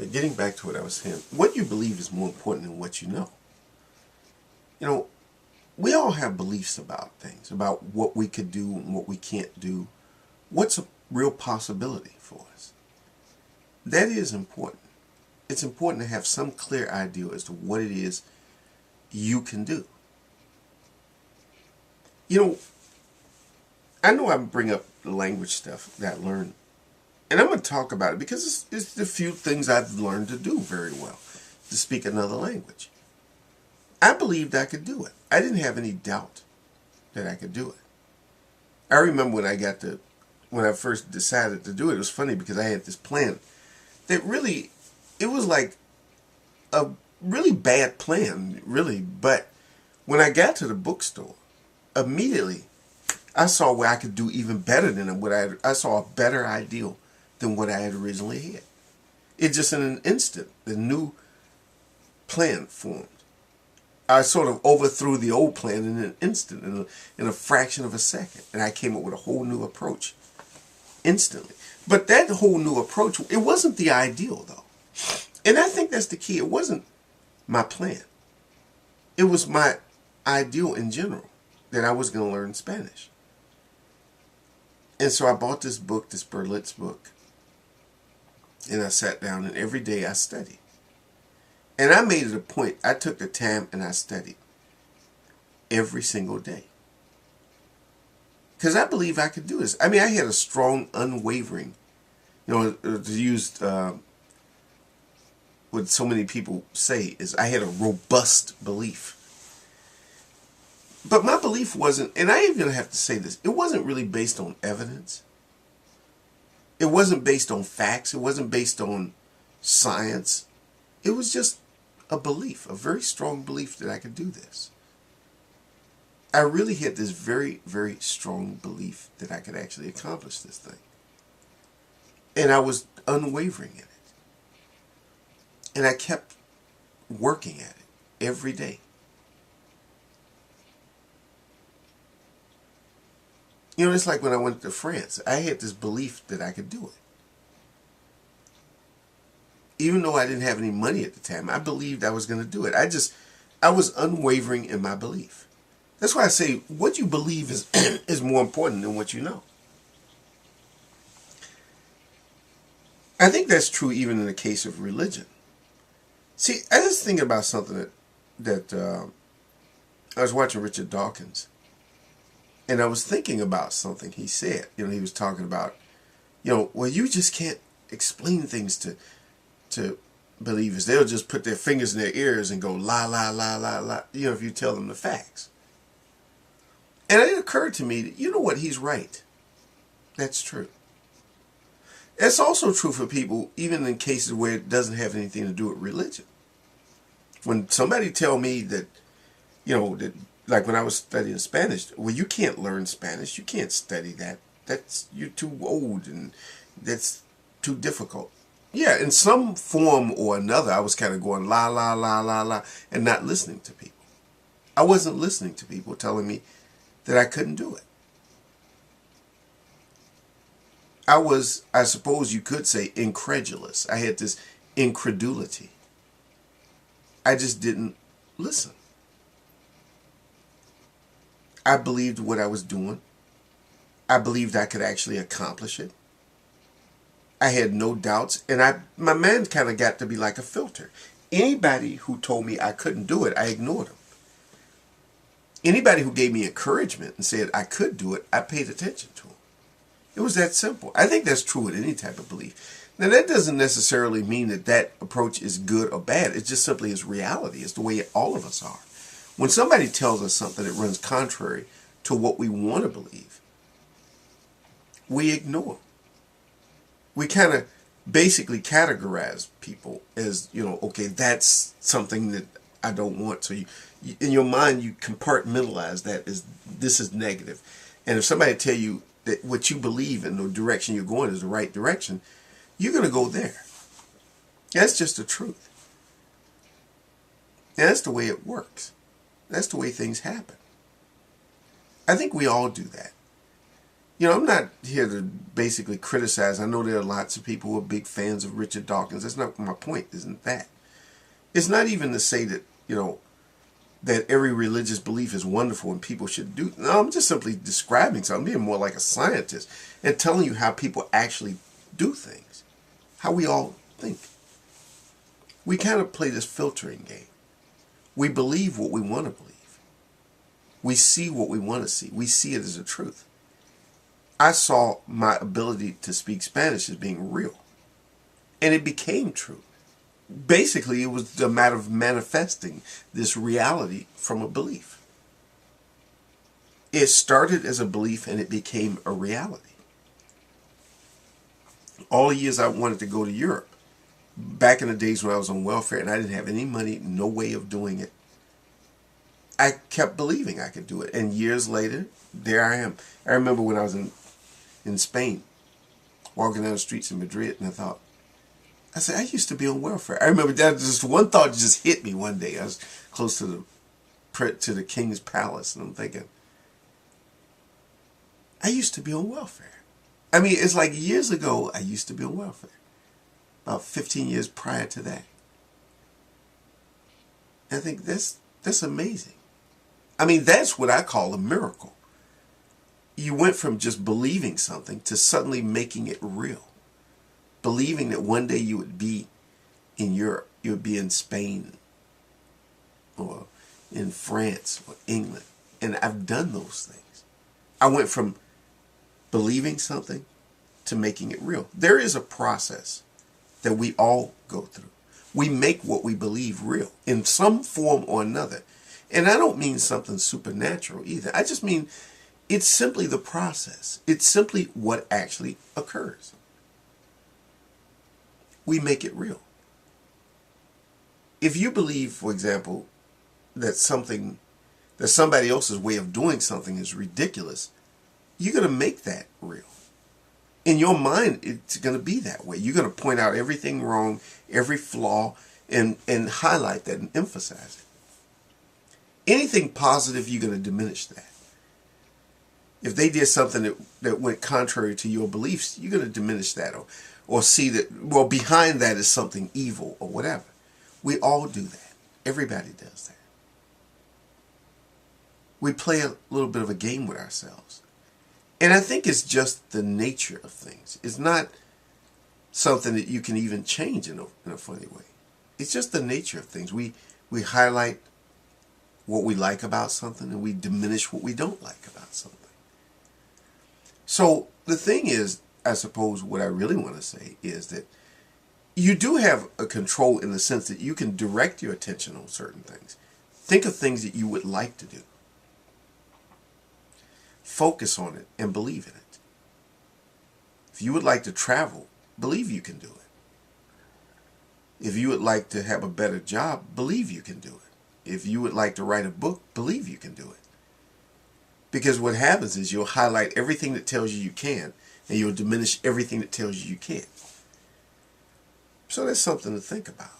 But getting back to what I was saying, what you believe is more important than what you know. You know, we all have beliefs about things, about what we could do and what we can't do. What's a real possibility for us? That is important. It's important to have some clear idea as to what it is you can do. You know I bring up the language stuff that I learned, and I'm going to talk about it because it's the few things I've learned to do very well, to speak another language. I believed I could do it. I didn't have any doubt that I could do it. I remember when I first decided to do it, it was funny because I had this plan that really, it was like a really bad plan, really. But when I got to the bookstore, immediately I saw where I could do even better than what I saw a better ideal than what I had originally had. It just in an instant, the new plan formed. I sort of overthrew the old plan in an instant, in a fraction of a second. And I came up with a whole new approach instantly. But that whole new approach, it wasn't the ideal, though. And I think that's the key. It wasn't my plan. It was my ideal in general, that I was going to learn Spanish. And so I bought this book, this Berlitz book. And I sat down, and every day I studied. And I made it a point. I took the time and I studied every single day. Because I believe I could do this. I mean, I had a strong, unwavering, to use what so many people say is I had a robust belief. But my belief wasn't, and I even have to say this, it wasn't really based on evidence. It wasn't based on facts. It wasn't based on science. It was just a belief, a very strong belief that I could do this. I really had this very, very strong belief that I could actually accomplish this thing. And I was unwavering in it. And I kept working at it every day. It's like when I went to France. I had this belief that I could do it. Even though I didn't have any money at the time, I believed I was going to do it. I was unwavering in my belief. That's why I say what you believe is more important than what you know. I think that's true even in the case of religion. See, I was thinking about something that I was watching Richard Dawkins. And I was thinking about something he said. He was talking about, well, you just can't explain things to believers. They'll just put their fingers in their ears and go la la la la la, if you tell them the facts. And it occurred to me that, you know what, he's right. That's true. That's also true for people, even in cases where it doesn't have anything to do with religion. When somebody tell me that, that, like when I was studying Spanish, well, you can't learn Spanish. You can't study that. You're too old and that's too difficult. Yeah, in some form or another, I was kind of going la, la, la, la, la, and not listening to people. I wasn't listening to people telling me that I couldn't do it. I suppose you could say, incredulous. I had this incredulity. I just didn't listen. I believed what I was doing. I believed I could actually accomplish it. I had no doubts, and my mind kind of got to be like a filter. Anybody who told me I couldn't do it, I ignored them. Anybody who gave me encouragement and said I could do it, I paid attention to them. It was that simple. I think that's true with any type of belief. Now, that doesn't necessarily mean that approach is good or bad. It just simply is reality. It's the way all of us are. When somebody tells us something that runs contrary to what we want to believe, we ignore. We kind of basically categorize people as, okay, that's something that I don't want. So you in your mind, you compartmentalize that as this is negative. And if somebody tell you that what you believe in the direction you're going is the right direction, you're going to go there. That's just the truth. And that's the way it works. That's the way things happen. I think we all do that. I'm not here to basically criticize. I know there are lots of people who are big fans of Richard Dawkins. That's not my point, isn't that? It's not even to say that, that every religious belief is wonderful and people should do. No, I'm just simply describing something, being more like a scientist and telling you how people actually do things, how we all think. We kind of play this filtering game. We believe what we want to believe. We see what we want to see. We see it as a truth. I saw my ability to speak Spanish as being real. And it became true. Basically, it was a matter of manifesting this reality from a belief. It started as a belief and it became a reality. All the years I wanted to go to Europe, back in the days when I was on welfare and I didn't have any money, no way of doing it, I kept believing I could do it. And years later, there I am. I remember when I was in Spain, walking down the streets in Madrid, and I said, I used to be on welfare. I remember that just one thought just hit me one day. I was close to the king's palace, and I'm thinking, I used to be on welfare. I mean, it's like years ago, I used to be on welfare. About 15 years prior to that. And I think that's amazing. I mean, that's what I call a miracle. You went from just believing something to suddenly making it real. Believing that one day you would be in Europe, you would be in Spain or in France or England. And I've done those things. I went from believing something to making it real. There is a process that we all go through. We make what we believe real in some form or another. And I don't mean something supernatural either. I just mean it's simply the process. It's simply what actually occurs. We make it real. If you believe, for example, that somebody else's way of doing something is ridiculous, you're going to make that real. In your mind, it's going to be that way. You're going to point out everything wrong, every flaw, and highlight that and emphasize it. Anything positive, you're going to diminish that. If they did something that went contrary to your beliefs, you're going to diminish that or see that, well, behind that is something evil or whatever. We all do that. Everybody does that. We play a little bit of a game with ourselves. And I think it's just the nature of things. It's not something that you can even change in a funny way. It's just the nature of things. We highlight what we like about something and we diminish what we don't like about something. So the thing is, I suppose what I really want to say is that you do have a control in the sense that you can direct your attention on certain things. Think of things that you would like to do. Focus on it and believe in it. If you would like to travel, believe you can do it. If you would like to have a better job, believe you can do it. If you would like to write a book, believe you can do it. Because what happens is you'll highlight everything that tells you you can, and you'll diminish everything that tells you you can't. So that's something to think about.